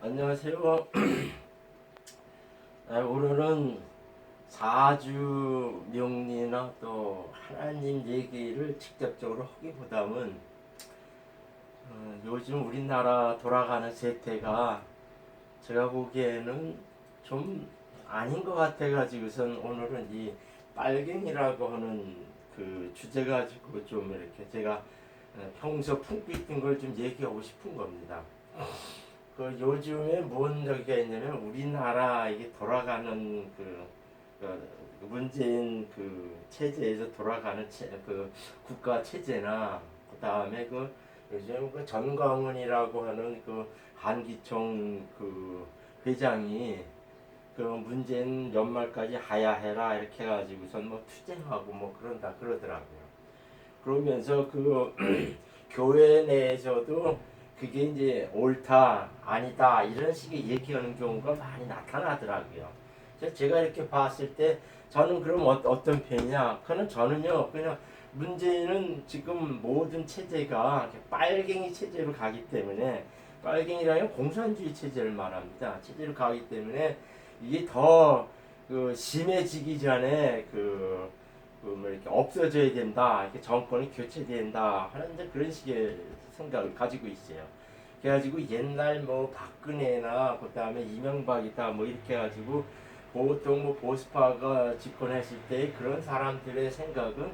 안녕하세요. 오늘은 사주 명리나 또 하나님 얘기를 직접적으로 하기보다는 요즘 우리나라 돌아가는 세태가 제가 보기에는 좀 아닌 것 같아가지고선 오늘은 이 빨갱이라고 하는 그 주제 가지고 좀 이렇게 제가 평소 품고 있던 걸 좀 얘기하고 싶은 겁니다. 그 요즘에 뭔 저기가 있냐면 우리나라 이게 돌아가는 그 문재인 그 체제에서 돌아가는 그 국가 체제나 그 다음에 그 요즘 그 전광훈이라고 하는 그 한기총 그 회장이 그 문재인 연말까지 하야해라 이렇게 해가지고선 뭐 투쟁하고 뭐 그런다 그러더라고요. 그러면서 그 교회 내에서도 그게 이제 옳다 아니다 이런 식의 얘기하는 경우가 많이 나타나더라고요. 그래서 제가 이렇게 봤을 때 저는 그럼 어떤 편이냐? 그는 저는요 그냥 문제는 지금 모든 체제가 빨갱이 체제로 가기 때문에 빨갱이라는 공산주의 체제를 말합니다. 체제로 가기 때문에 이게 더 그 심해지기 전에 뭐 이렇게 없어져야 된다, 이렇게 정권이 교체된다 하는 이제 그런 식의 생각을 가지고 있어요. 그래가지고 옛날 뭐 박근혜나 그 다음에 이명박이다 뭐 이렇게 해가지고 보통 뭐 보수파가 집권했을 때 그런 사람들의 생각은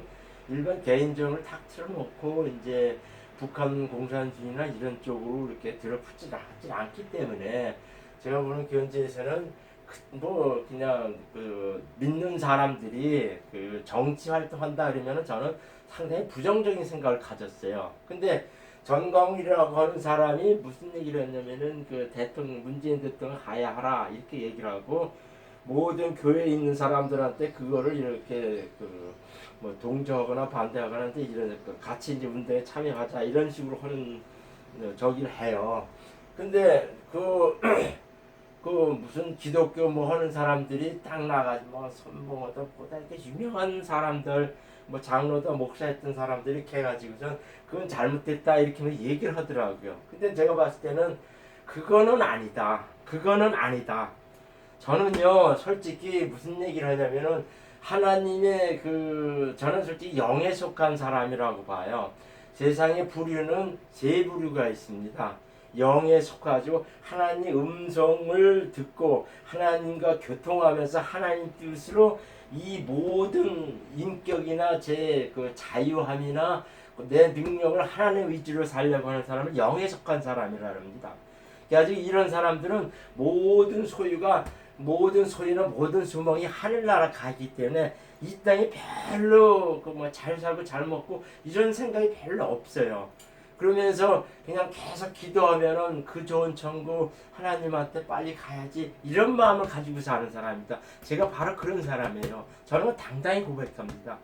일반 개인정을 탁 틀어놓고 이제 북한 공산주의나 이런 쪽으로 이렇게 들어붙지 않기 때문에 제가 보는 견지에서는 뭐 그냥 그 믿는 사람들이 그 정치 활동한다 그러면은 저는 상당히 부정적인 생각을 가졌어요. 근데 전광훈이라고 하는 사람이 무슨 얘기를 했냐면은 그 대통령 문재인 대통령 하야하라 이렇게 얘기를 하고 모든 교회에 있는 사람들한테 그거를 이렇게 그 뭐 동조하거나 반대하거나 이런 같이 이제 운동에 참여하자 이런 식으로 하는 저기를 해요. 근데 그 무슨 기독교 뭐 하는 사람들이 딱 나가지고 뭐 선봉하다 보다 이렇게 유명한 사람들 뭐 장로다 목사했던 사람들이 이렇게 해가지고선 그건 잘못됐다 이렇게 얘기를 하더라고요. 근데 제가 봤을 때는 그거는 아니다. 그거는 아니다. 저는요 솔직히 무슨 얘기를 하냐면은 하나님의 그 저는 솔직히 영에 속한 사람이라고 봐요. 세상의 부류는 세 부류가 있습니다. 영에 속하죠. 하나님 음성을 듣고 하나님과 교통하면서 하나님 뜻으로 이 모든 인격이나 제 그 자유함이나 내 능력을 하나님의 위주로 살려고 하는 사람을 영에 속한 사람이라 합니다. 그래가지고 이런 사람들은 모든 소유나 모든 수명이 하늘나라 가기 때문에 이 땅에 별로 그 뭐 잘 살고 잘 먹고 이런 생각이 별로 없어요. 그러면서 그냥 계속 기도하면은 그 좋은 천국 하나님한테 빨리 가야지 이런 마음을 가지고 사는 사람입니다. 제가 바로 그런 사람이에요. 저는 당당히 고백합니다.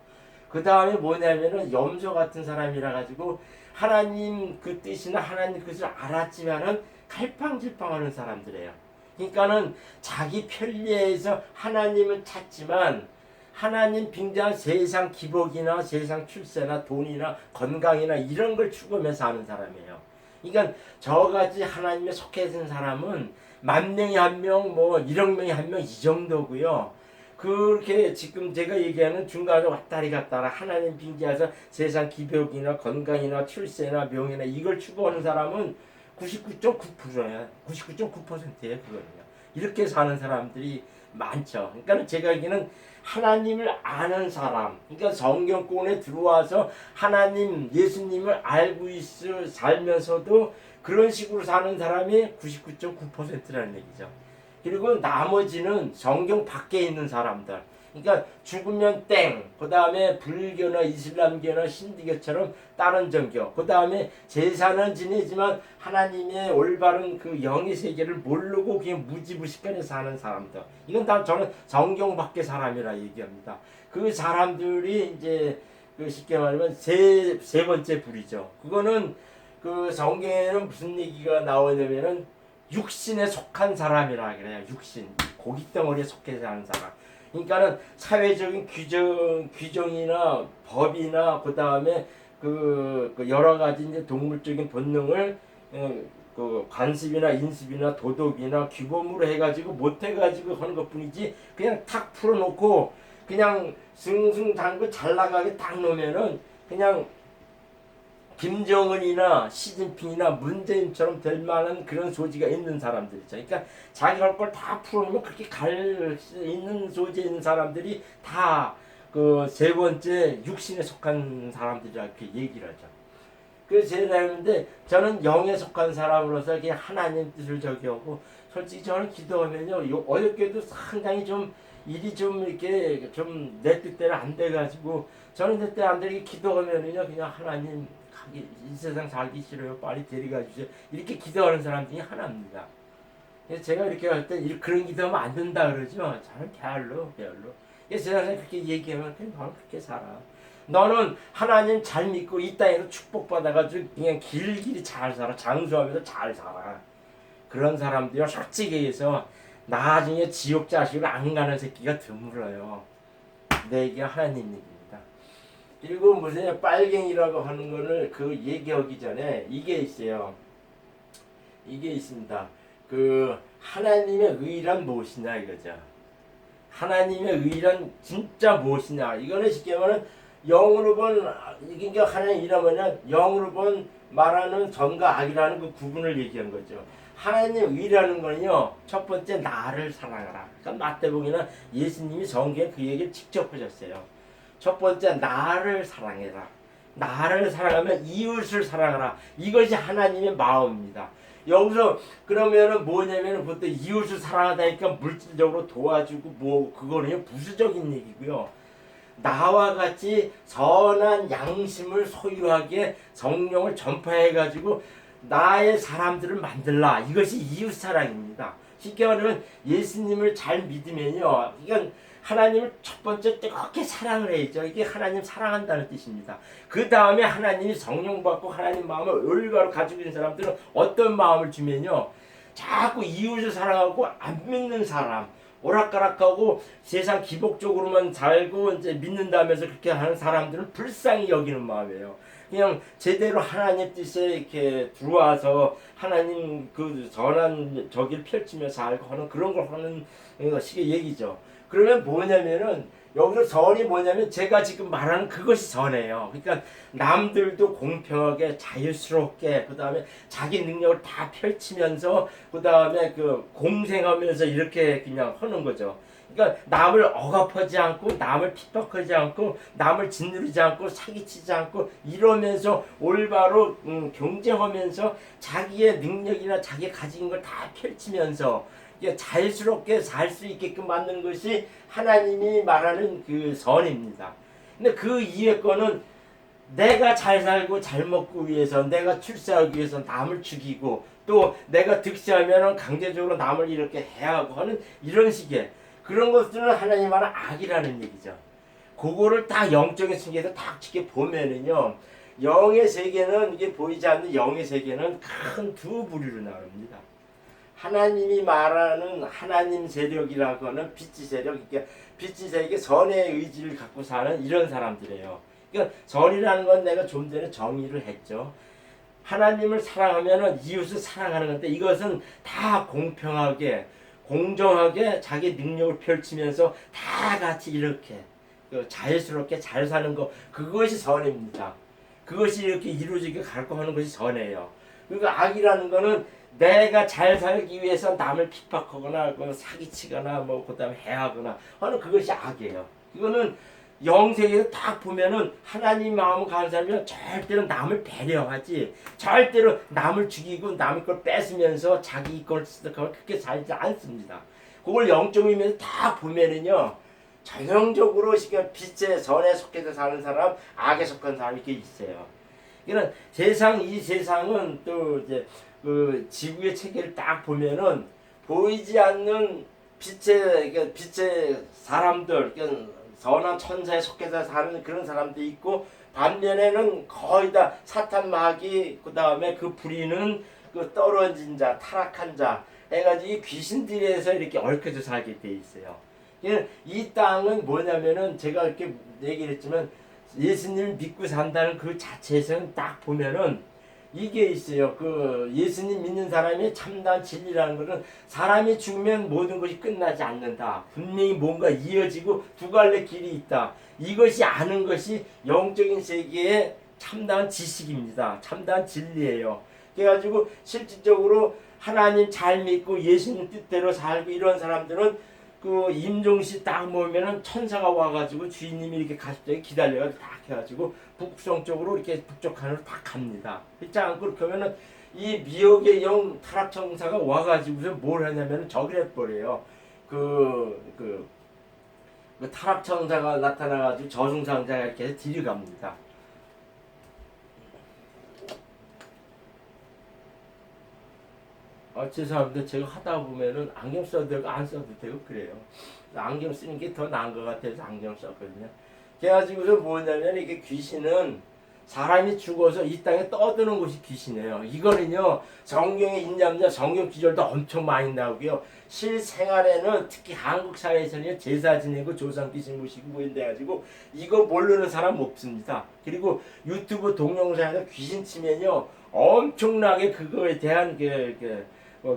그 다음에 뭐냐면은 염소 같은 사람이라 가지고 하나님 그 뜻이나 하나님 그것을 알았지만은 갈팡질팡하는 사람들이에요. 그러니까는 자기 편리해서 하나님을 찾지만 하나님 빙자한 세상 기복이나 세상 출세나 돈이나 건강이나 이런 걸 추구하면서 사는 사람이에요. 그러니까 저같이 하나님에 속해 있는 사람은 10,000명이 1명, 뭐 1억 명이 1명 이 정도고요. 그렇게 지금 제가 얘기하는 중간에 왔다리 갔다라 하나님 빙자해서 세상 기복이나 건강이나 출세나 명예나 이걸 추구하는 사람은 99.9%예요. 99.9%예요. 그거는요. 이렇게 사는 사람들이 많죠. 그러니까 제가 얘기는 하나님을 아는 사람, 그러니까 성경권에 들어와서 하나님, 예수님을 알고 있어 살면서도 그런 식으로 사는 사람이 99.9%라는 얘기죠. 그리고 나머지는 성경 밖에 있는 사람들. 그러니까 죽으면 땡. 그 다음에 불교나 이슬람교나 신디교처럼 다른 종교. 그 다음에 제사는 지내지만 하나님의 올바른 그 영의 세계를 모르고 그냥 무지무식하게 사는 사람들. 이건 다 저는 성경 밖의 사람이라 얘기합니다. 그 사람들이 이제 그 쉽게 말하면 세 번째 불이죠. 그거는 그 성경에는 무슨 얘기가 나오냐면은 육신에 속한 사람이라 그래요. 육신. 고깃덩어리에 속해 사는 사람. 그러니까는 사회적인 규정이나 법이나 그 다음에 그 여러 가지 이제 동물적인 본능을 그 관습이나 인습이나 도덕이나 규범으로 해가지고 못해가지고 하는 것뿐이지 그냥 탁 풀어놓고 그냥 승승장구 잘 나가게 딱 놓으면은 그냥 김정은이나 시진핑이나 문재인처럼 될 만한 그런 소지가 있는 사람들이죠. 그러니까 자기 할 걸 다 풀어놓으면 그렇게 갈 수 있는 소지 있는 사람들이 다 그 세 번째 육신에 속한 사람들이라 이렇게 얘기를 하죠. 그래서 제가 했는데 저는 영에 속한 사람으로서 그냥 하나님 뜻을 저기 하고 솔직히 저는 기도하면요 어렵게도 상당히 좀 일이 좀 이렇게 좀 내 뜻대로 안 돼가지고 저는 내 뜻대로 안 되게 기도하면은요 그냥 하나님 이 세상 살기 싫어요 빨리 데려가 주세요 이렇게 기도하는 사람 중에 하나입니다. 그래서 제가 이렇게 할 때 그런 기도하면 안 된다 그러죠. 저는 별로. 그래서 세상에 그렇게 얘기하면 그냥 너는 그렇게 살아. 너는 하나님 잘 믿고 이 땅에서 축복받아가지고 그냥 길길이 잘 살아. 장수하면서 잘 살아. 그런 사람들이 솔직히 해서 나중에 지옥 자식을 안 가는 새끼가 드물어요. 내 얘기가 하나님 얘기입니다. 그리고 무슨 빨갱이라고 하는 거를 그 얘기하기 전에 이게 있어요. 이게 있습니다. 그 하나님의 의란 무엇이냐 이거죠. 하나님의 의란 진짜 무엇이냐. 이거는 쉽게 말하면 영으로 본 이게 하나님 이라면은 영으로 본 말하는 전과 악이라는 그 구분을 얘기한 거죠. 하나님 의라는 거는요. 첫 번째 나를 사랑하라. 그러니까 마태복음이나 예수님이 성경에 그 얘기를 직접 하셨어요. 첫 번째 나를 사랑해라. 나를 사랑하면 이웃을 사랑하라. 이것이 하나님의 마음입니다. 여기서 그러면은 뭐냐면은 보통 이웃을 사랑하다니까 물질적으로 도와주고 뭐 그거는요 부수적인 얘기고요. 나와 같이 선한 양심을 소유하게 성령을 전파해가지고 나의 사람들을 만들라. 이것이 이웃 사랑입니다. 쉽게 말하면 예수님을 잘 믿으면요. 이건 하나님을 첫 번째 뜨겁게 사랑을 해야죠. 이게 하나님 사랑한다는 뜻입니다. 그 다음에 하나님이 성령 받고 하나님 마음을 올바로 가지고 있는 사람들은 어떤 마음을 주면요. 자꾸 이웃을 사랑하고 안 믿는 사람, 오락가락하고 세상 기복적으로만 살고 이제 믿는다면서 그렇게 하는 사람들은 불쌍히 여기는 마음이에요. 그냥 제대로 하나님 뜻에 이렇게 들어와서 하나님 그 선한 저기를 펼치며 살고 하는 그런 걸 하는 식의 얘기죠. 그러면 뭐냐면은 여기서 선이 뭐냐면 제가 지금 말하는 그것이 선이에요. 그러니까 남들도 공평하게 자유스럽게 그 다음에 자기 능력을 다 펼치면서 그 다음에 그 공생하면서 이렇게 그냥 하는 거죠. 그러니까 남을 억압하지 않고 남을 핍박하지 않고 남을 짓누르지 않고 사기치지 않고 이러면서 올바로 경쟁하면서 자기의 능력이나 자기 가진 걸 다 펼치면서 자유스럽게 살 수 있게끔 만드는 것이 하나님이 말하는 그 선입니다. 근데 그 이외 거는 내가 잘 살고 잘 먹고 위해서 내가 출세하기 위해서 남을 죽이고 또 내가 득세하면 강제적으로 남을 이렇게 해하고 하는 이런 식의 그런 것들은 하나님 말하는 악이라는 얘기죠. 그거를 딱 영적인 세계에서 딱 지게 보면은요. 영의 세계는 이게 보이지 않는 영의 세계는 큰 두 부류로 나눕니다. 하나님이 말하는 하나님 세력이라고 하는 빛의 세력, 그러니까 빛의 세력이 선의 의지를 갖고 사는 이런 사람들이에요. 그러니까 선이라는 건 내가 좀 전에 정의를 했죠. 하나님을 사랑하면은 이웃을 사랑하는 건데 이것은 다 공평하게, 공정하게 자기 능력을 펼치면서 다 같이 이렇게 자유스럽게 잘 사는 거 그것이 선입니다. 그것이 이렇게 이루어지게 가르쳐 하는 것이 선이에요. 그러니까 악이라는 거는 내가 잘 살기 위해서 남을 핍박하거나 사기치거나 뭐 그다음에 해하거나 하는 그것이 악이에요. 이거는 영세계에서 딱 보면은 하나님 마음을 가는 사람은 절대로 남을 배려하지 절대로 남을 죽이고 남의 걸 뺏으면서 자기 걸 쓰고 그렇게 살지 않습니다. 그걸 영적인 면에서 딱 보면은요 전형적으로 빛의 선에 속해서 사는 사람, 악에 속한 사람이 이렇게 있어요. 이런 이 세상은 또 이제 그 지구의 체계를 딱 보면은 보이지 않는 빛의 사람들, 선한 천사에 속해서 사는 그런 사람도 있고 반면에는 거의 다 사탄 마귀 그 다음에 그 부리는 그 떨어진 자, 타락한 자 해가지고 이 귀신들에서 이렇게 얽혀져 살게 돼 있어요. 이 땅은 뭐냐면은 제가 이렇게 얘기를 했지만 예수님을 믿고 산다는 그 자체에서는 딱 보면은 이게 있어요. 그 예수님 믿는 사람이 참다운 진리라는 것은 사람이 죽으면 모든 것이 끝나지 않는다. 분명히 뭔가 이어지고 두 갈래 길이 있다. 이것이 아는 것이 영적인 세계의 참다운 지식입니다. 참다운 진리예요. 그래가지고 실질적으로 하나님 잘 믿고 예수님 뜻대로 살고 이런 사람들은 그 임종시 딱 모으면은 천사가 와가지고 주인님이 이렇게 가십자기 기다려가지고 딱 해가지고 북성 쪽으로 이렇게 북쪽 하늘로 딱 갑니다. 그렇지 않고 그렇게 하면은 이 미혹의 영 타락천사가 와가지고서 뭘 하냐면은 저기를 해버려요. 그 타락천사가 나타나가지고 저승상자가 이렇게 해서 데려갑니다. 죄송합니다. 제가 하다 보면은 안경 써도 되고 안 써도 되고 그래요. 안경 쓰는 게 더 나은 것 같아서 안경 썼거든요. 그래가지고서 뭐냐면 이게 귀신은 사람이 죽어서 이 땅에 떠드는 것이 귀신이에요. 이거는요 성경에 있냐면요 성경 기절도 엄청 많이 나오고요. 실생활에는 특히 한국 사회에서는 제사 지내고 조상 귀신 모시고 뭐 이래 가지고 이거 모르는 사람 없습니다. 그리고 유튜브 동영상에서 귀신 치면요 엄청나게 그거에 대한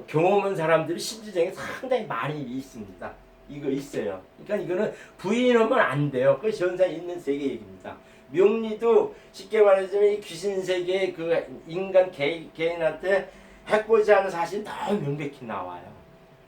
경험한 사람들이 심지적인 상당히 많이 있습니다. 이거 있어요. 그러니까 이거는 부인하면 안 돼요. 그 현상 있는 세계 얘기입니다. 명리도 쉽게 말하자면 이 귀신 세계의 그 인간 개인한테 해코지 하는 사실이 너무 명백히 나와요.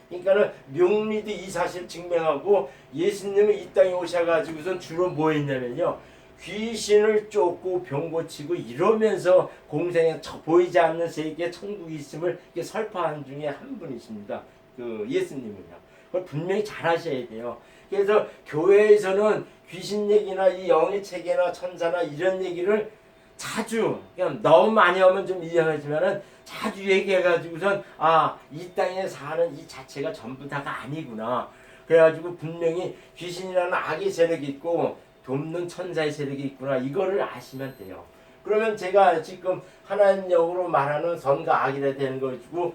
그러니까는 명리도 이 사실을 증명하고 예수님은 이 땅에 오셔가지고선 주로 뭐 했냐면요. 귀신을 쫓고 병 고치고 이러면서 공생에 보이지 않는 세계에 천국이 있음을 설파한 중에 한 분이십니다. 그 예수님은요. 그걸 분명히 잘 하셔야 돼요. 그래서 교회에서는 귀신 얘기나 이 영의 체계나 천사나 이런 얘기를 자주 그냥 너무 많이 하면 좀 이해하지만은 자주 얘기해가지고선 이 땅에 사는 이 자체가 전부 다가 아니구나. 그래가지고 분명히 귀신이라는 악의 세력이 있고 돕는 천사의 세력이 있구나. 이거를 아시면 돼요. 그러면 제가 지금 하나님 영으로 말하는 선과 악이라 되는 걸 주고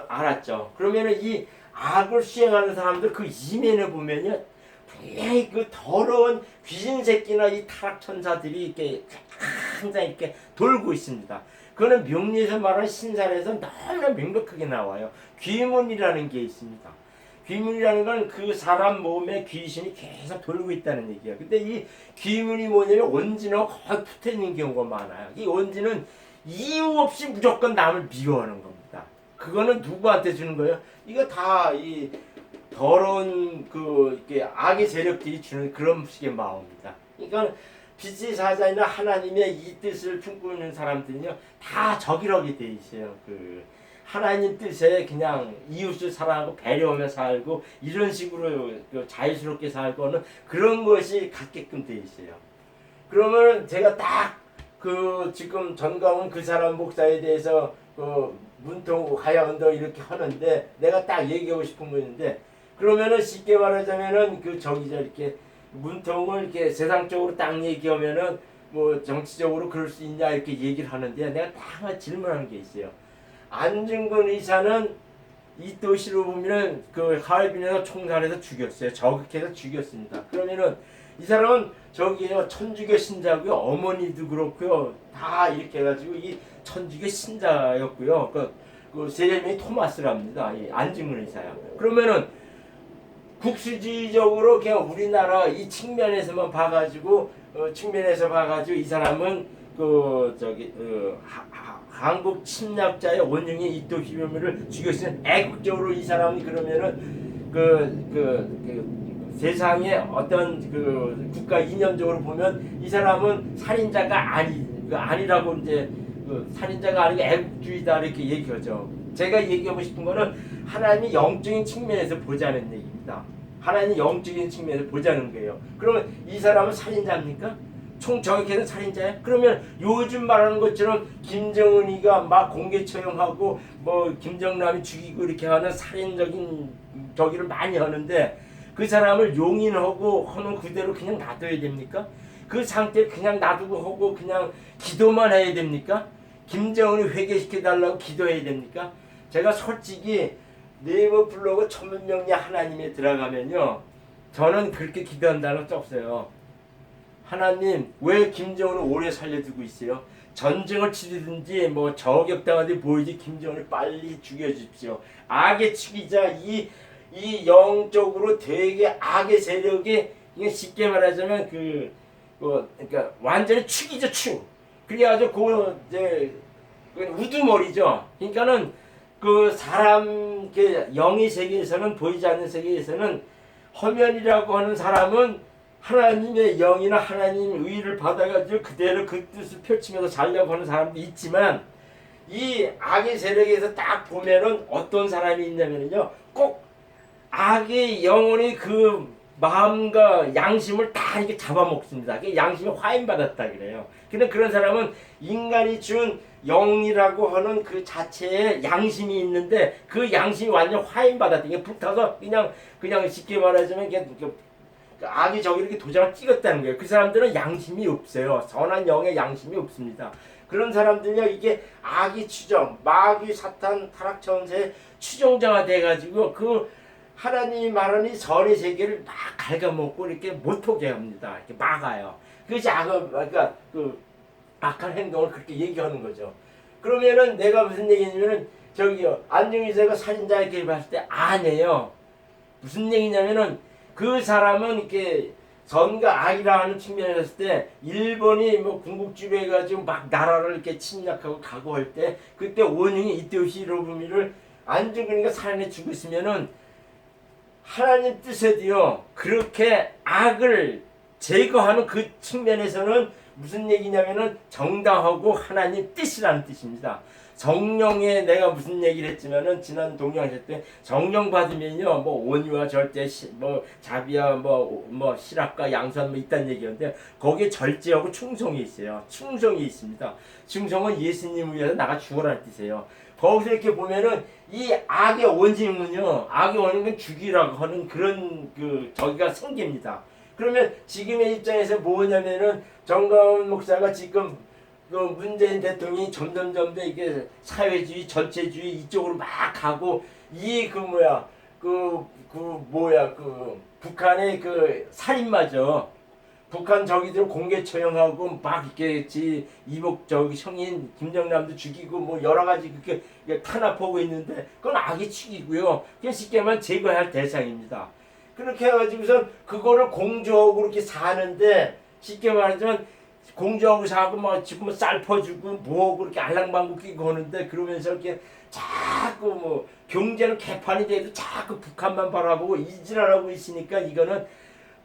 알았죠. 그러면은 이 악을 수행하는 사람들 그 이면에 보면요 분명히 그 더러운 귀신 새끼나 이 타락 천사들이 이렇게 항상 이렇게 돌고 있습니다. 그거는 명리에서 말하는 신살에서 너무나 명백하게 나와요. 귀문이라는 게 있습니다. 귀문이라는 건 그 사람 몸에 귀신이 계속 돌고 있다는 얘기예요. 근데 이 귀문이 뭐냐면 원진하고 거의 붙어 있는 경우가 많아요. 이 원진은 이유 없이 무조건 남을 미워하는 겁니다. 그거는 누구한테 주는 거예요? 이거 다 이 더러운 이렇게 악의 세력들이 주는 그런 식의 마음입니다. 그러니까 빛의 사자이나 하나님의 이 뜻을 품고 있는 사람들은요 다 적이라게 돼 있어요. 하나님 뜻에 그냥 이웃을 사랑하고 배려하며 살고 이런 식으로 자유스럽게 살고는 그런 것이 갖게끔 돼 있어요. 그러면 제가 딱 지금 전광훈 그 사람 목사에 대해서 문통 가야 언덕 이렇게 하는데 내가 딱 얘기하고 싶은 거 있는데 그러면은 쉽게 말하자면은 이렇게 문통을 이렇게 세상적으로 딱 얘기하면은 뭐 정치적으로 그럴 수 있냐 이렇게 얘기를 하는데 내가 딱 질문하는 게 있어요. 안중근 의사는 이 도시로 보면은 하얼빈에서 총살해서 죽였어요. 저극해서 죽였습니다. 그러면은 이 사람은 저기요 천주교 신자고요. 어머니도 그렇고요. 다 이렇게 해가지고 이 천주교 신자였고요. 세례명이 토마스랍니다. 이 안중근 의사요. 그러면은 국수주의적으로 그냥 우리나라 이 측면에서만 봐가지고 이 사람은 한국 침략자의 원흉의 이토 히로미를 죽였으면 애국적으로 이 사람이 그러면은 세상에 어떤 국가 이념적으로 보면 이 사람은 살인자가 아니라고 이제 살인자가 아니고 애국주의다 이렇게 얘기하죠. 제가 얘기하고 싶은 거는 하나님이 영적인 측면에서 보자는 얘기입니다. 하나님이 영적인 측면에서 보자는 거예요. 그러면 이 사람은 살인자입니까? 총정확히는 살인자야? 그러면 요즘 말하는 것처럼 김정은이가 막 공개 처형하고 뭐 김정남이 죽이고 이렇게 하는 살인적인 저기를 많이 하는데 그 사람을 용인하고 하는 그대로 그냥 놔둬야 됩니까? 그 상태에 그냥 놔두고 하고 그냥 기도만 해야 됩니까? 김정은이 회개시켜달라고 기도해야 됩니까? 제가 솔직히 네이버 블로그 천문명리 하나님에 들어가면요 저는 그렇게 기도한다는 거 없어요. 하나님 왜 김정은을 오래 살려두고 있어요? 전쟁을 치르든지 뭐 저격당하든지 보이지 김정은을 빨리 죽여주십시오. 악의 축이자 이 영적으로 되게 악의 세력이 이게 쉽게 말하자면 그러니까 완전히 축이죠 축. 그래가지고 그 이제 그 우두머리죠. 그러니까는 그 사람 영의 세계에서는 보이지 않는 세계에서는 허면이라고 하는 사람은 하나님의 영이나 하나님 의를 받아가지고 그대로 그 뜻을 펼치면서 살려고 하는 사람도 있지만 이 악의 세력에서 딱 보면은 어떤 사람이 있냐면요 꼭 악의 영혼이 그 마음과 양심을 다 이렇게 잡아먹습니다. 그 양심이 화인받았다 그래요. 근데 그런 사람은 인간이 준 영이라고 하는 그 자체에 양심이 있는데 그 양심이 완전 화인받았다. 이게 불타서 그냥 쉽게 말하자면 악이 저기 이렇게 도장을 찍었다는 거예요. 그 사람들은 양심이 없어요. 선한 영의 양심이 없습니다. 그런 사람들은요 이게 악이 추종, 마귀, 사탄, 타락천세 추종자가 돼가지고 그 하나님이 말하는 선의 세계를 막 갉아먹고 이렇게 못하게 합니다. 이렇게 막아요. 그것이 그러니까 그 악한 행동을 그렇게 얘기하는 거죠. 그러면은 내가 무슨 얘기냐면은 저기요 안중의사가 살인자 이렇게 봤을 때 아니에요. 무슨 얘기냐면은 그 사람은 이렇게 선과 악이라 하는 측면에 봤을 때 일본이 뭐 군국주의로 해가지고 막 나라를 이렇게 침략하고 각오할 때 그때 원흉이 이토시 히로부미를 안중근이가 살인해 죽었으면은 하나님 뜻에도요 그렇게 악을 제거하는 그 측면에서는 무슨 얘기냐면은 정당하고 하나님 뜻이라는 뜻입니다. 성령에 내가 무슨 얘기를 했지만은 지난 동영상 때 성령 받으면요 뭐 온유와 절제 뭐 자비와 뭐 실학과 양선 뭐 있다는 얘기였는데 거기에 절제하고 충성이 있어요. 충성이 있습니다. 충성은 예수님을 위해서 나가 죽어라는 뜻이에요. 거기서 이렇게 보면은 이 악의 원인은요 악의 원인은 죽이라고 하는 그런 저기가 생깁니다. 그러면 지금의 입장에서 뭐냐면은 정가운 목사가 지금 그 문재인 대통령이 점점 이게 사회주의 전체주의 이쪽으로 막 가고 이 북한의 그 살인마죠. 북한 저기들 공개 처형하고 막 이렇게 이복 저기 형인 김정남도 죽이고 뭐 여러 가지 그렇게 탄압하고 있는데 그건 악의 축이고요. 그냥 쉽게 말하면 제거해야 할 대상입니다. 그렇게 해가지고서 그거를 공적으로 이렇게 사는데 쉽게 말하자면 공적으로 사고 막 지금 쌀 퍼주고 뭐하고 그렇게 알랑방구 끼고 하는데 그러면서 이렇게 자꾸 뭐 경제는 개판이 돼도 자꾸 북한만 바라보고 이질하고 있으니까 이거는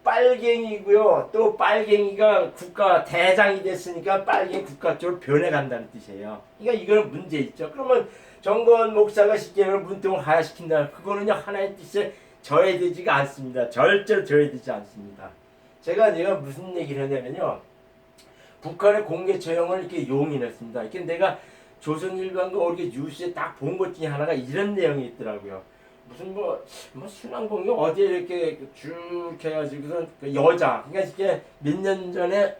빨갱이고요. 또 빨갱이가 국가 대장이 됐으니까 빨갱이 국가 쪽으로 변해간다는 뜻이에요. 그러니까 이거는 문제 있죠. 그러면 정건 목사가 쉽게 말하면 문통을 하야시킨다. 그거는요 하나의 뜻에 저해되지가 않습니다. 절대로 저해되지 않습니다. 제가 무슨 얘기를 하냐면요. 북한의 공개 처형을 이렇게 용인했습니다. 이렇게 내가 조선일보인가 이렇게 뉴스에 딱 본 것 중에 하나가 이런 내용이 있더라고요. 무슨 뭐 순환공유 어디에 이렇게 쭉 해가지고선 그 여자, 그러니까 이게 몇 년 전에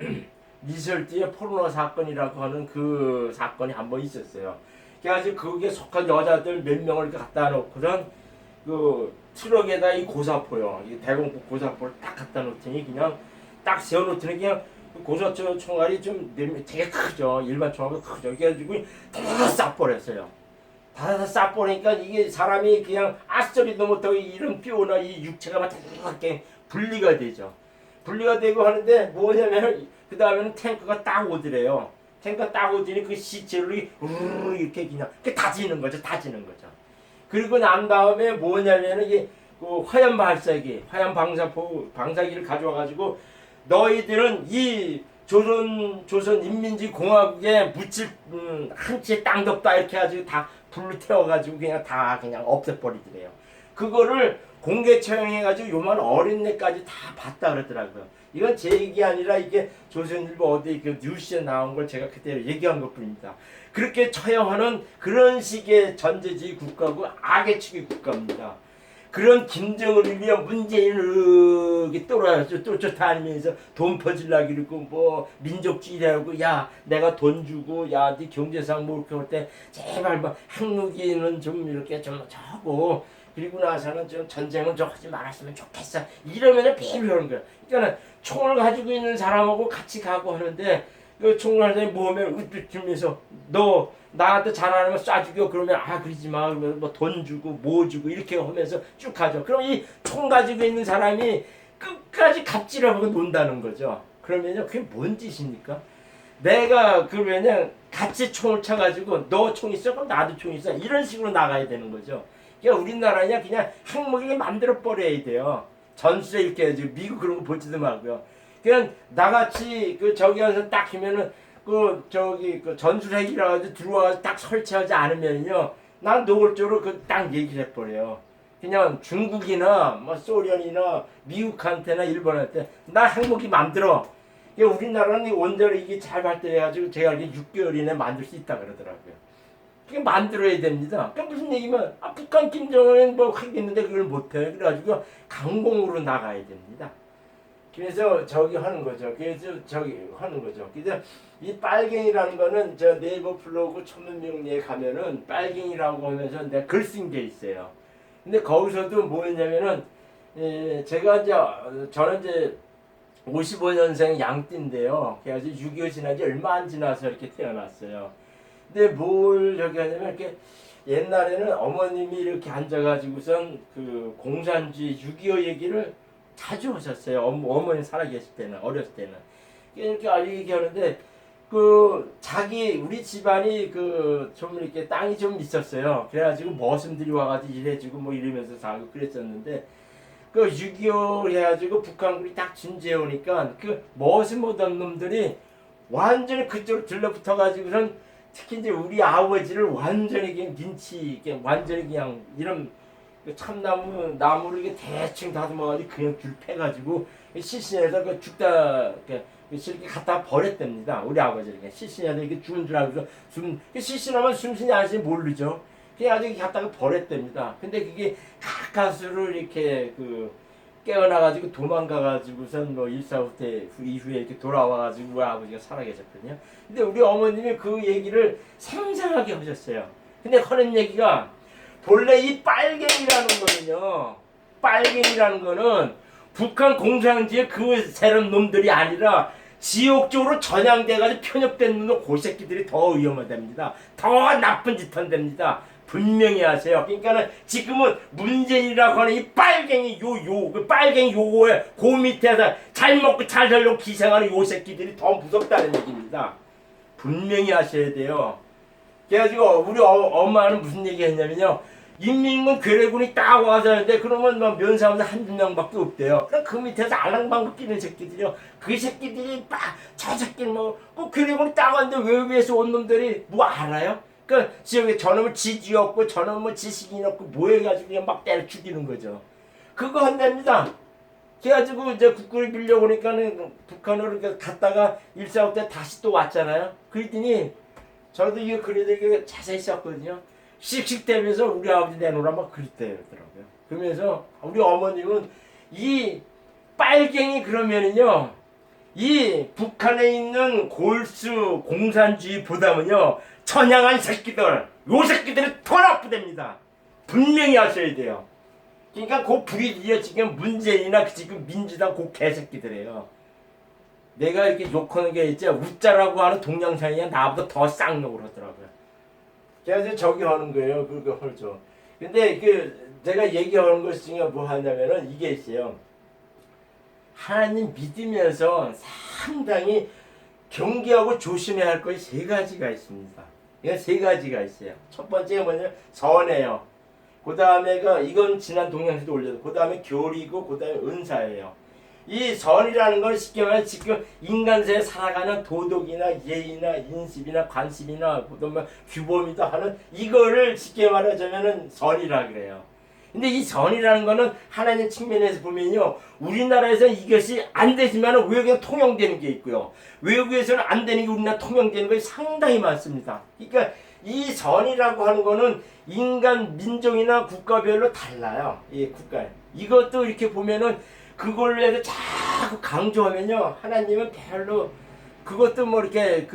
미설지의 포르노 사건이라고 하는 그 사건이 한번 있었어요. 그래가지고 거기에 속한 여자들 몇 명을 이렇게 갖다 놓고선 그 트럭에다 이 고사포요, 이 대공포 고사포를 딱 갖다 놓더니 그냥 딱 세워놓더니 그냥 고사초 총알이 좀 되게 크죠. 일반 총알보다 크죠. 그래가지고 다 싹버렸어요. 다 싹버리니까 이게 사람이 그냥 아소리도 못하고 이런 뼈나 이 육체가 막 이렇게 분리가 되죠. 분리가 되고 하는데 뭐냐면 그 다음에는 탱크가 딱 오더래요. 탱크가 딱 오더니 그 시체를 이렇게 그냥 다지는 거죠. 그리고 난 다음에 뭐냐면은 이게 그 화염 발사기, 화염 방사기를 가져와가지고 너희들은 이 조선인민주공화국에 묻힐 한 채 땅도 없다 이렇게 해가지고 다 불로 태워가지고 그냥 없애버리더래요. 그거를 공개 처형해가지고 요만 어린애까지 다 봤다 그러더라고요. 이건 제 얘기 아니라 이게 조선일보 어디 그 뉴스에 나온 걸 제가 그때 얘기한 것뿐입니다. 그렇게 처형하는 그런 식의 전제주의 국가고 악의 축의 국가입니다. 그런 김정은을 위한 문재인을 쫓아다니면서 돈 퍼질라 그러고 뭐 민족주의라고 야 내가 돈 주고 야 네 경제상 뭐 이렇게 할 때 제발 뭐 핵무기는 좀 이렇게 좀 하고 그리고 나서는 좀 전쟁은 좀 하지 말았으면 좋겠어 이러면은 비밀하는 거야. 그러니까 총을 가지고 있는 사람하고 같이 가고 하는데 그 총괄장이 뭐하면 우쭈쭈면서 너 나한테 잘하면 쏴 죽여 그러면 아 그러지 마 그러면 뭐 돈 주고 뭐 주고 이렇게 하면서 쭉 가죠. 그럼 이 총 가지고 있는 사람이 끝까지 갑질하고 논다는 거죠. 그러면요 그게 뭔 짓입니까? 내가 그러면 같이 총을 쳐가지고 너 총 있어 그럼 나도 총 있어 이런 식으로 나가야 되는 거죠. 그러니까 우리나라냐 그냥 핵무기를 만들어 버려야 돼요. 전술에 이렇게 해야지. 미국 그런 거 보지도 말고요. 그냥 나같이 그 저기 가서 딱 하면은 그 저기 그 전술핵이라 가지고 들어와서 딱 설치하지 않으면요 난 노골적으로 그 딱 얘기를 해버려요. 그냥 중국이나 뭐 소련이나 미국한테나 일본한테 나 핵무기 만들어. 우리나라는 온전히 이게 잘 발달해가지고 제가 알기로 6개월 이내에 만들 수 있다 그러더라고요. 그게 만들어야 됩니다. 그러니까 무슨 얘기면 북한 김정은은 뭐 하겠는데 그걸 못해. 그래가지고 강공으로 나가야 됩니다. 그래서 저기 하는 거죠. 그래서 저기 하는 거죠. 그래서 이 빨갱이라는 거는 저 네이버 블로그 천문명리에 가면은 빨갱이라고 하면서 내가 글 쓴 게 있어요. 근데 거기서도 뭐였냐면은 제가 이제 저는 이제 55년생 양띠인데요. 그래가지고 6.25 지난 지 얼마 안 지나서 이렇게 태어났어요. 근데 뭘 저기 하냐면 이렇게 옛날에는 어머님이 이렇게 앉아가지고선 그 공산주의 6.25 얘기를 자주 하셨어요. 어머니 살아계실 때는 어렸을 때는 이렇게 얘기하는데 그 자기 우리 집안이 그 좀 이렇게 땅이 좀 있었어요. 그래가지고 머슴들이 와가지고 일해주고 뭐 이러면서 살고 그랬었는데 그 6.25 해가지고 북한군이 딱 진지해 오니까 그 머슴 오던 놈들이 완전히 그쪽으로 들러붙어가지고선 특히 이제 우리 아버지를 완전히 그냥 린치 완전히 그냥 이런 참나무 나무를 이렇게 대충 다듬어가지고 그냥 줄 패가지고 시신에서 그 죽다 이렇게 갖다 버렸답니다. 우리 아버지를 시신에서 이렇게 죽은 줄 알고서 시신하면 숨쉬지 않으시 모르죠. 그냥 아주 갖다가 버렸답니다. 근데 그게 가까스로 이렇게 그 깨어나가지고 도망가가지고선 뭐 1.45 때 이후에 이렇게 돌아와가지고 우리 아버지가 살아계셨거든요. 근데 우리 어머님이 그 얘기를 생생하게 하셨어요. 근데 하는 얘기가 본래 이 빨갱이라는 거는요. 빨갱이라는 거는 북한 공산주의 그 세력 놈들이 아니라 지역적으로 전향돼가지고 편협된 놈 그 새끼들이 더 위험하답니다. 더 나쁜 짓 한답니다. 분명히 하세요. 그러니까는 지금은 문재인이라고 하는 이 빨갱이 그 빨갱이 요거에 그 밑에서 잘 먹고 잘 살려고 기생하는 요 새끼들이 더 무섭다는 얘기입니다. 분명히 하셔야 돼요. 그래가지고 우리 엄마는 무슨 얘기 했냐면요. 인민군 괴뢰군이 딱 와서 하는데 그러면 막 면사무소 한두 명밖에 없대요. 그럼 그 밑에서 알랑방구 끼는 새끼들이요. 그 새끼들이 저 새끼는 그 괴뢰군이 딱 왔는데 외부에서 온 놈들이 뭐 알아요? 그 지역에 저놈을 지지였고 저놈은 지식인이었고 뭐 해가지고 그냥 막 때려 죽이는 거죠. 그거 한답니다. 그래가지고 이제 국군이 밀려오니까는 북한으로 갔다가 1.45 때 다시 또 왔잖아요. 그랬더니 저도 이거 그래도 이게 자세히 썼거든요. 씩씩대면서 우리 아버지 내놓으라 막 그랬대더라고요. 그러면서 우리 어머님은 이 빨갱이 그러면은요. 이 북한에 있는 골수 공산주의보다는요. 천양한 새끼들 요 새끼들이 더 나쁘답니다. 분명히 하셔야 돼요. 그러니까 그 부리들이 지금 문재인이나 지금 민주당 그 개새끼들이에요. 내가 이렇게 욕하는 게 있죠. 우짜라고 하는 동양상이 나보다 더 쌍욕을 하더라고요. 그래서 저기 하는 거예요. 그거 하죠. 근데 제가 얘기하는 것 중에 뭐 하냐면은 이게 있어요. 하나님 믿으면서 상당히 경계하고 조심해야 할 것이 세 가지가 있습니다. 이건 세 가지가 있어요. 첫 번째가 뭐냐면 선해요. 그 다음에가 이건 지난 동영상에도 올려도 그 다음에 교리고 그 다음에 은사예요. 이 선이라는 걸 쉽게 말하면 지금 인간세에 살아가는 도덕이나 예의나 인습이나 관습이나 뭐 규범이다 하는 이거를 쉽게 말하자면은 선이라 그래요. 근데 이 선이라는 거는 하나님 측면에서 보면요. 우리나라에서는 이것이 안 되지만 외국에 통용되는 게 있고요. 외국에서는 안 되는 게 우리나라 통용되는 것이 상당히 많습니다. 그러니까 이 선이라고 하는 거는 인간, 민족이나 국가별로 달라요. 이 국가. 이것도 이렇게 보면은 그걸로 해서 자꾸 강조하면요. 하나님은 별로 그것도 뭐 이렇게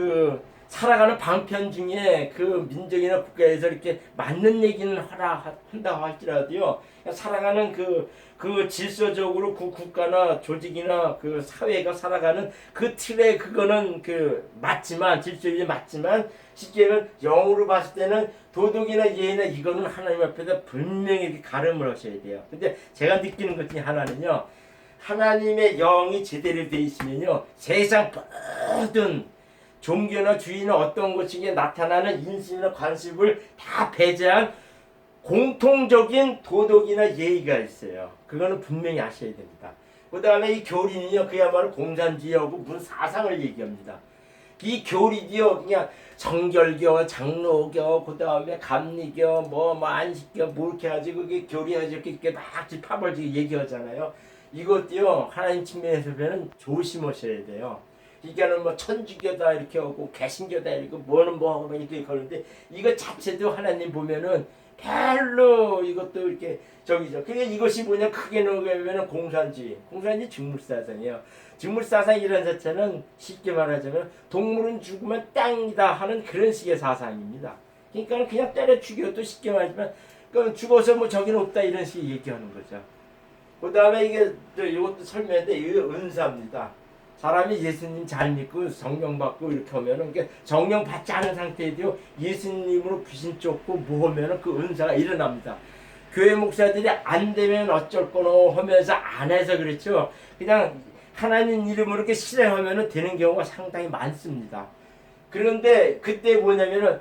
살아가는 방편 중에 그 민족이나 국가에서 이렇게 맞는 얘기는 한다고 할지라도요, 살아가는 그 질서적으로 그 국가나 조직이나 그 사회가 살아가는 그 틀에 그거는 그 맞지만, 질서에 맞지만, 쉽게 얘기하면 영으로 봤을 때는 도덕이나 예의나 이거는 하나님 앞에서 분명히 이렇게 가름을 하셔야 돼요. 근데 제가 느끼는 것 중에 하나는요, 하나님의 영이 제대로 되어 있으면요, 세상 모든 종교나 주의나 어떤 것이 나타나는 인신이나 관습을 다 배제한 공통적인 도덕이나 예의가 있어요. 그거는 분명히 아셔야 됩니다. 그 다음에 이 교리는요, 그야말로 공산주의하고 무슨 사상을 얘기합니다. 이 교리도요, 그냥 성결교, 장로교, 그 다음에 감리교, 뭐 안식교, 뭐 이렇게 해가지고 그게 교리해가지고 이렇게 막 집합을 얘기하잖아요. 이것도요, 하나님 측면에서 보면 조심하셔야 돼요. 이게는 뭐 천주교다 이렇게 하고 개신교다 이렇게 뭐는 뭐 하고 이렇게 그러는데 이거 자체도 하나님 보면은 별로 이것도 이렇게 저기죠. 그게 이것이 뭐냐 크게 놓으면은 공산주의 직물사상이에요. 직물사상 이런 자체는 쉽게 말하자면 동물은 죽으면 땅이다 하는 그런 식의 사상입니다. 그러니까 그냥 때려 죽여도 쉽게 말하지만 그 죽어서 뭐 저기는 없다 이런 식의 얘기하는 거죠. 그 다음에 이게 이것도 설명인데 이게 은사입니다. 사람이 예수님 잘 믿고 성령 받고 이렇게 하면은 성령 받지 않은 상태에도 예수님으로 귀신 쫓고 뭐 하면은 그 은사가 일어납니다. 교회 목사들이 안 되면 어쩔 거노 하면서 안 해서 그렇죠. 그냥 하나님 이름으로 이렇게 실행하면은 되는 경우가 상당히 많습니다. 그런데 그때 뭐냐면은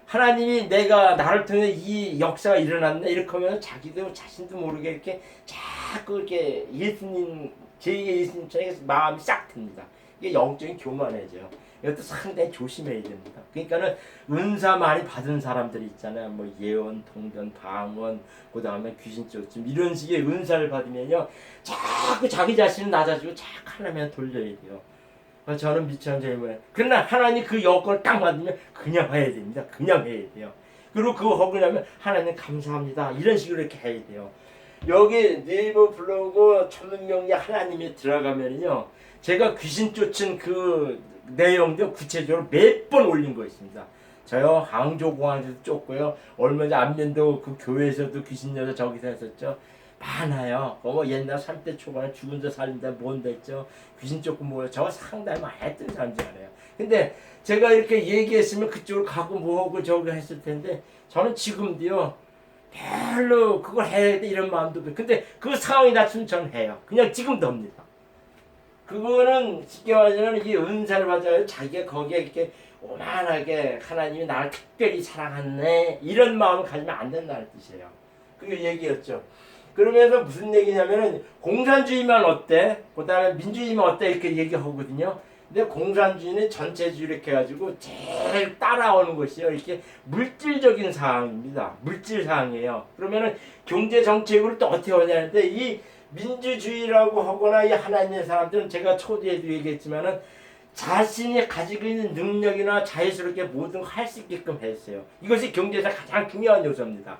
하나님이 내가 나를 통해 이 역사가 일어났네 이렇게 하면 자기도 자신도 모르게 이렇게 자꾸 이렇게 예수님 제2의 예수님처럼 마음이 싹 듭니다. 이게 영적인 교만해져요. 이것도 상당히 조심해야 됩니다. 그러니까는 은사 많이 받은 사람들이 있잖아요. 뭐 예언, 통전, 방언, 그 다음에 귀신 쫓음 이런 식의 은사를 받으면요, 자꾸 자기 자신을 낮아지고 자꾸 하나님한테 돌려야 돼요. 저는 미처럼 제일 그러나 하나님 그 여건을 딱 받으면 그냥 해야 됩니다. 그냥 해야 돼요. 그리고 그거 하고 나면 하나님 감사합니다. 이런 식으로 이렇게 해야 돼요. 여기 네이버 블로그 천문명리 하나님이 들어가면요, 제가 귀신 쫓은 그 내용도 구체적으로 몇 번 올린 거 있습니다. 저요 항저공항에서 쫓고요, 얼마 전 안면도 그 교회에서도 귀신 여자 저기서 했었죠. 많아요. 뭐 옛날 3대 초반에 죽은 자 살린다 뭔다 했죠. 귀신 쫓고 뭐요. 저 상당히 많이 했던 사람들 알아요. 근데 제가 이렇게 얘기했으면 그쪽으로 가고 뭐하고 저거 했을 텐데 저는 지금도요, 별로 그걸 해야 돼 이런 마음도 없어요. 근데 그 상황이 닥치면 저는 해요. 그냥 지금도 합니다. 그거는 쉽게 말하자면 이 은사를 받아요. 자기가 거기에 이렇게 오만하게 하나님이 나를 특별히 사랑하네 이런 마음을 가지면 안 된다는 뜻이에요. 그게 얘기였죠. 그러면서 무슨 얘기냐면은 공산주의만 어때? 그 다음에 민주주의만 어때? 이렇게 얘기하거든요. 근데 공산주의는 전체주의 이렇게 해가지고 제일 따라오는 것이요, 이렇게 물질적인 사항입니다. 물질 사항이에요. 그러면은 경제 정책을 또 어떻게 하냐는데 이 민주주의라고 하거나 이 하나님의 사람들은 제가 초기에도 얘기했지만은 자신이 가지고 있는 능력이나 자유스럽게 모든 걸 할 수 있게끔 했어요. 이것이 경제에서 가장 중요한 요소입니다.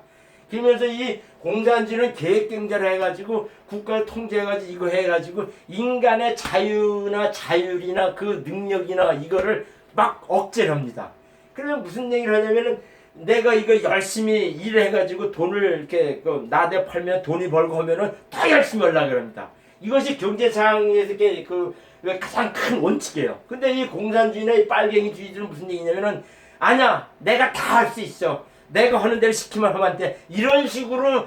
그러면서 이 공산주의는 계획경제를 해가지고 국가를 통제해가지고 이거 해가지고 인간의 자유나 자율이나 그 능력이나 이거를 막 억제를 합니다. 그러면 무슨 얘기를 하냐면은 내가 이거 열심히 일해가지고 돈을 이렇게 나대 팔면 돈이 벌고 하면은 더 열심히 하려고 그럽니다. 이것이 경제상에서 그 가장 큰 원칙이에요. 근데 이 공산주의나 이 빨갱이주의들은 무슨 얘기냐면은 아니야, 내가 다 할 수 있어. 내가 하는 대로 시키면 하면 안 돼. 이런 식으로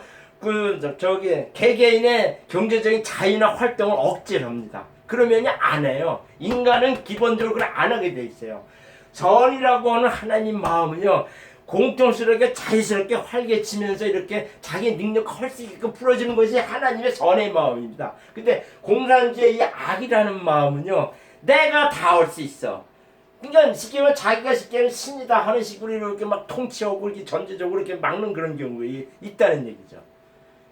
개개인의 경제적인 자유나 활동을 억제를 합니다. 그러면 안 해요. 인간은 기본적으로 안 하게 돼 있어요. 선이라고 하는 하나님 마음은요, 공통스럽게 자유스럽게 활개치면서 이렇게 자기 능력 할 수 있게끔 풀어주는 것이 하나님의 선의 마음입니다. 근데 공산주의의 악이라는 마음은요, 내가 다 할 수 있어. 그러니까 쉽게 말하면 자기가 쉽게 말하면 신이다 하는 식으로 이렇게 막 통치하고 이렇게 전체적으로 이렇게 막는 그런 경우가 있다는 얘기죠.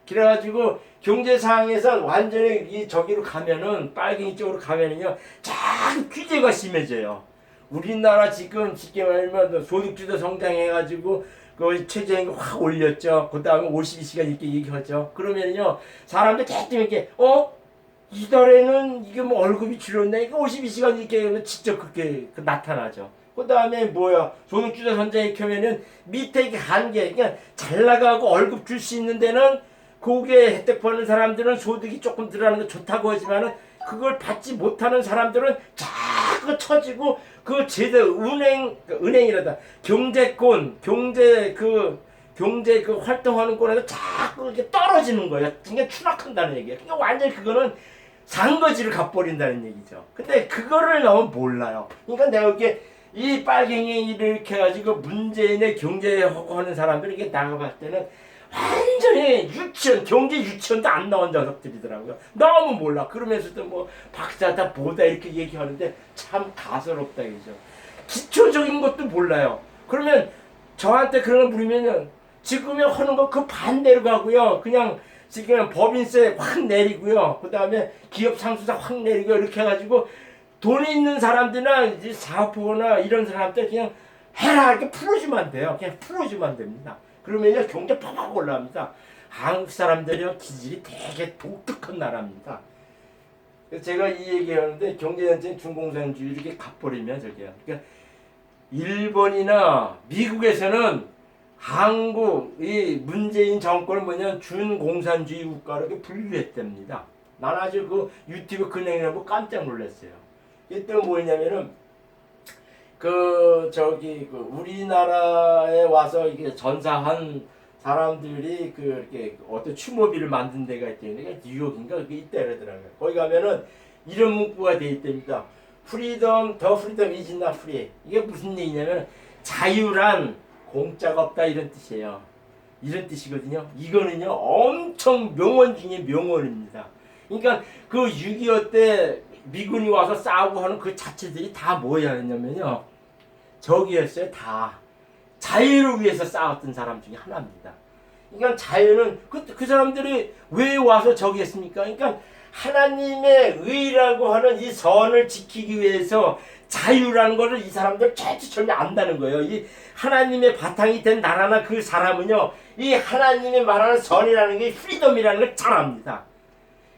그래가지고 경제상에서 완전히 이 저기로 가면은 빨갱이 쪽으로 가면은요, 자꾸 규제가 심해져요. 우리나라 지금 쉽게 말하면 소득주도 성장해가지고 그 최저임금 확 올렸죠. 그 다음에 52시간 이렇게 얘기하죠. 그러면요, 사람들 대충 이렇게 이달에는 이게 뭐 월급이 줄었네. 이거 52시간 이렇게 직접 그렇게 나타나죠. 그 다음에 뭐야, 조영주자 선장이 켜면은 밑에 이게 한계, 그러니까 잘 나가고 월급 줄 수 있는 데는 거기에 혜택 받는 사람들은 소득이 조금 들어가는 게 좋다고 하지만은 그걸 받지 못하는 사람들은 자꾸 처지고 그 제대로 은행이라다 경제권, 경제 그 활동하는 꼴에서 자꾸 이렇게 떨어지는 거예요. 그러니까 추락한다는 얘기예요. 그러니까 완전히 그거는 산거지를 갚버린다는 얘기죠. 근데 그거를 너무 몰라요. 그러니까 내가 이렇게 이 빨갱이를 이렇게 해가지고 문재인의 경제하고 하는 사람들이 이렇게 나가봤을 때는 완전히 유치원, 경제 유치원도 안 나온 녀석들이더라고요. 너무 몰라. 그러면서도 뭐 박사다 뭐다 이렇게 얘기하는데 참 가소롭다 이죠. 기초적인 것도 몰라요. 그러면 저한테 그런 거 물으면은 지금에 하는 거 그 반대로 가고요. 그냥 지금 법인세 확 내리고요. 그 다음에 기업 상수자 확 내리고 이렇게 해가지고 돈이 있는 사람들이나 이제 사업부나 이런 사람들 그냥 해라 이렇게 풀어주면 돼요. 그냥 풀어주면 됩니다. 그러면요 경제 팍팍 올라갑니다. 한국 사람들이요 기질이 되게 독특한 나라입니다. 그래서 제가 이 얘기하는데 경제전쟁 중공산주의 이렇게 갚버리면 저기요. 그러니까 일본이나 미국에서는 한국 이 문재인 정권을 뭐냐 준공산주의 국가로 이렇게 분류했답니다. 난 아주 그 유튜브 그 내용을 보고 깜짝 놀랐어요. 이때 뭐냐면은 그 우리나라에 와서 이게 전사한 사람들이 그 이렇게 어떤 추모비를 만든 데가 있대요. 뉴욕인가 그게 있다 그러더라고요. 거기 가면은 이런 문구가 돼 있답니다. 프리덤 더 프리덤 이즈 나 프리. 이게 무슨 얘기냐면 자유란 공짜가 없다 이런 뜻이에요. 이런 뜻이거든요. 이거는요 엄청 명언 중에 명언입니다. 그러니까 그 6.25 때 미군이 와서 싸우고 하는 그 자체들이 다 뭐였냐면요. 저기였어요. 다 자유를 위해서 싸웠던 사람 중에 하나입니다. 그러니까 자유는 그 사람들이 왜 와서 저기 했습니까? 그러니까 하나님의 의라고 하는 이 선을 지키기 위해서 자유라는 것을 이 사람들 절대 안다는 거예요. 이 하나님의 바탕이 된 나라나 그 사람은요, 이 하나님이 말하는 선이라는 게 프리덤이라는 걸 잘 압니다.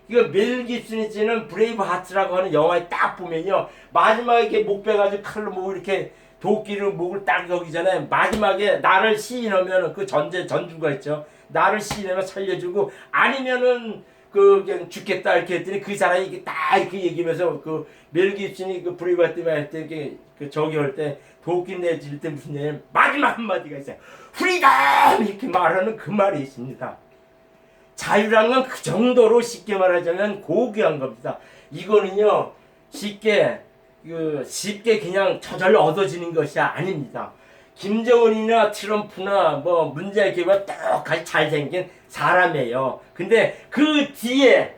이거 멜 깁슨이 찍는 브레이브 하트라고 하는 영화에 딱 보면요, 마지막에 이렇게 목 빼가지고 칼로 목 이렇게 도끼로 목을 딱 여기잖아요. 마지막에 나를 시인하면 그 전주가 있죠. 나를 시인하면 살려주고 아니면은 그냥 죽겠다 이렇게 했더니 그 사람이 이렇게 딱 이렇게 얘기하면서 그 멜 깁슨이 그 브레이브 하트 할 때 이렇게 그 저기 할 때 도끼 내질 때 무슨 얘기 마지막 한마디가 있어요. 프리덤 이렇게 말하는 그 말이 있습니다. 자유라는 건 그 정도로 쉽게 말하자면 고귀한 겁니다. 이거는요 쉽게 그냥 저절로 얻어지는 것이 아닙니다. 김정은이나 트럼프나 뭐 문재인보다 똑같이 잘생긴 사람이에요. 근데 그 뒤에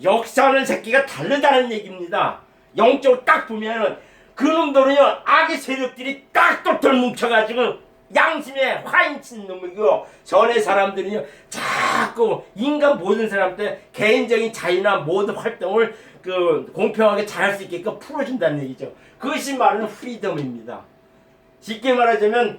역사하는 새끼가 다르다는 얘기입니다. 영적으로 딱 보면은 그 놈들은요 악의 세력들이 딱 똘똘 뭉쳐가지고 양심에 화인친 놈이고 전의 사람들은요 자꾸 인간 모든 사람한테 개인적인 자유나 모든 활동을 그 공평하게 잘할 수 있게끔 풀어준다는 얘기죠. 그것이 말하는 프리덤입니다. 쉽게 말하자면